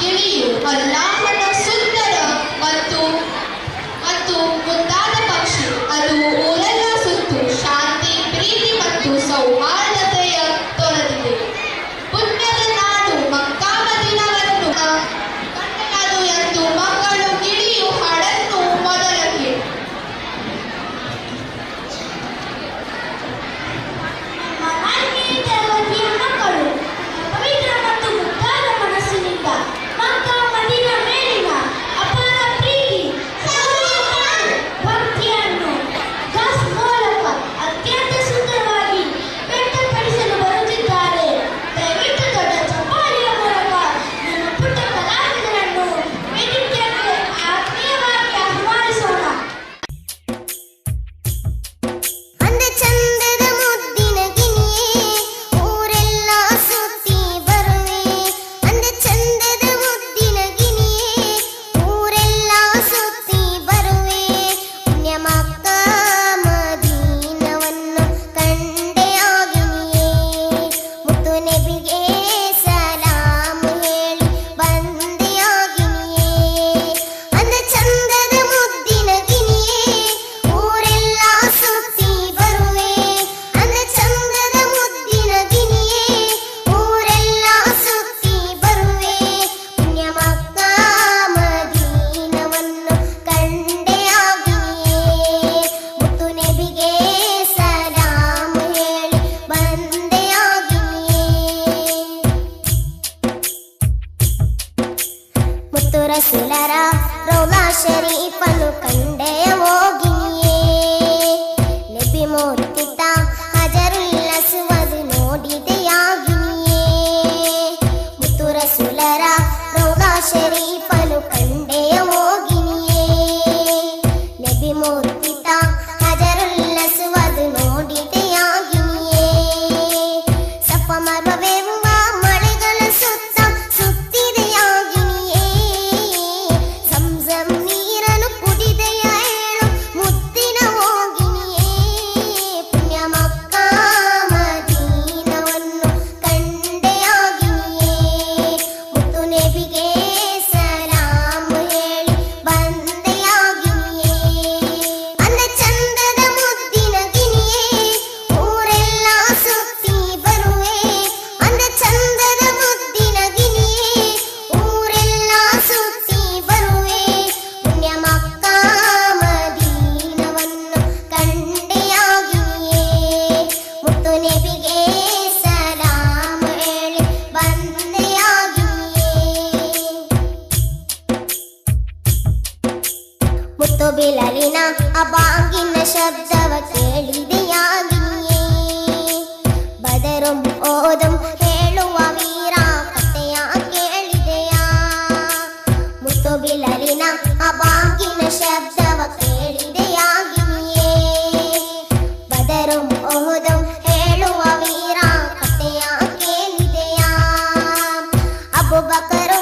ಗಿಳಿಯು ಅಲ್ಲಾಹನ ಸುಂದರ ಮತ್ತು ಮತ್ತು ಮುದ್ದಾದ ಪಕ್ಷಿ. ಅದು ಊರೆಲ್ಲ ಸುತ್ತು ಶಾಂತಿ, ಪ್ರೀತಿ ಮತ್ತು ಸೌಹಾರ್ದತೆಯ ತೊರೆದಿದೆ. ಪುಣ್ಯದ ನಾಡು ಮಕ್ಕಾ ಮದೀನವನ್ನು ಕಂಡನಾದು ಎಂದು ಮಕ್ಕಳು ಗಿಳಿಯು ಹಾಡನ್ನು ಮೊದಲ ಕೇಳಿ. ಮಕ್ಕಳು ಪವಿತ್ರ ಮತ್ತು ಮುದ್ದಾದ ಮನಸ್ಸಿನಿಂದ ಮಕ್ಕಾ ಮದೀನಾ ಮೇಲಿನ ಅಪಾರ ಪ್ರೀತಿ ಭಕ್ತಿಯನ್ನು ಗಸ್ ಮೂಲಕ ಅತ್ಯಂತ ಸುಂದರವಾಗಿ ವ್ಯಕ್ತಪಡಿಸಲು ಬರುತ್ತಿದ್ದಾರೆ. ದಯವಿಟ್ಟು ದೊಡ್ಡ ಚಪ್ಪಾಳೆಯ ಮೂಲಕ ನಮ್ಮ ಪುಟ್ಟ ಕಲಾವಿದರನ್ನು ವೇದಿಕೆಗೆ ಆತ್ಮೀಯವಾಗಿ ಆಹ್ವಾನಿಸೋಣ. ಅಂದ ಚಂದದ ಮುದ್ದಿನ ಗಿಣಿಯೇ ಊರೆಲ್ಲ ಸುತ್ತಿ ಬರುವೆ. ಅಂದ ಚಂದದ ಮುದ್ದಿನ ಗಿಣಿಯೇ ಊರೆಲ್ಲ ಸುತ್ತಿ ಬರುವೆ. ಪುಣ್ಯ ಮಕ್ಕಾ ಮದೀನವನ್ನು ಕಂಡೆ ಆ ಗಿಣಿಯೇ. ಮುತ್ತು ನಬಿಗೆ ಸಲಾಮು ಹೇಳಿ ಬಂದೆ ಆ ಗಿಣಿಯೇ. ಅಂದ ಚಂದದ ಮುದ್ದಿನ ಗಿಣಿಯೇ ಊರೆಲ್ಲ ಸುತ್ತಿ ಬರುವೆ. ಅಂದ ಚಂದದ ಮುದ್ದಿನ ಗಿಣಿಯೇ ಊರೆಲ್ಲ ಸುತ್ತಿ ಬರುವೆ. ಪುಣ್ಯ ಮಕ್ಕಾ ಮದೀನವನ್ನು ಕಂಡೆ ಆ ಗಿಣಿಯೇ. ಮುತ್ತು ನಬಿಗೆ ಸಲಾಮು ಹೇಳಿ ಬಂದೆ ಆ ಗಿಣಿಯೇ. ಮುತ್ತು ರಸೂಲರ ರೌಲಾ ಶರೀಫನ್ನು ಕಂಡೆಯ ಹೋಗಿಯೇ. ನಬಿ ಮೂರ್ತಿತ ಹಜರುಲ್ ಅಸ್ವದ್ ನೋಡಿದೆಯಾಗಿಯೇ. ಮುತ್ತು ರಸೂಲರ ರೌಲಾ ಶರೀಫನ್ನು ಕಂಡೆಯ ಹೋಗಿಯೇ. ನಬಿ ಮೂರ್ತಿತ ಹಜರುಲ್ ಅಸ್ವದ್ ನೋಡಿದೆಯಾಗಿಯೇ. ಸಫ ಮರ್ವವೆಂಬ ಮಳೆಗಳ ಸುತ್ತ ಸುತ್ತಿದೆಯಾಗಿಯೇ. ಸಂಸಂ ನೀರನ್ನು ಕುಡಿದೆಯ ಏಳು ಮುದ್ದಿನ ಹೋಗಿಯೇ. ಪುಣ್ಯ ಮಕ್ಕಾ ಮದೀನವನ್ನು ಕಂಡೆಯಾಗಿಯೇ. ಮುತ್ತು ನಬಿಗೆ ಸಲಾಮು ಹೇಳಿ ಬಂದೆಯಾಗಿಯೇ. ಅಂದ ಚಂದದ ಮುದ್ದಿನ ಗಿಣಿಯೇ ಊರೆಲ್ಲ ಸುತ್ತಿ ಬರುವೆ. ಅಂದ ಚಂದದ ಮುದ್ದಿನ ಗಿಣಿಯೇ ಊರೆಲ್ಲ ಸುತ್ತಿ ಬರುವೆ. ಪುಣ್ಯ ಮಕ್ಕಾ ಮದೀನವನ್ನು ಕಂಡೆಯಾಗಿಯೇ. ಮುತ್ತು ನಬಿಗೆ ಸಲಾಮು ಹೇಳಿ ಬಂದೆಯಾಗಿಯೇ. ಮುತ್ತು ಬಿಲಲಿನ ಅಬಾಗಿನ ಶಬ್ದವ ಕೇಳಿದೆಯಾಗಿಯೇ. ಬದರುಂ ಓದುಂ ಹೇಳುವ ವೀರ ಕಥೆಯ ಕೇಳಿದೆಯಾ. ಮುತ್ತು ಬಿಲಲಿನ ಅಬಾಗಿನ ಶಬ್ದವ ಕೇಳಿದೆಯಾಗಿಯೇ. ಬದರುಂ ಓದುಂ ಹೇಳುವ ವೀರ ಕಥೆಯ ಕೇಳಿದೆಯಾ. ಅಬುಬಕರ್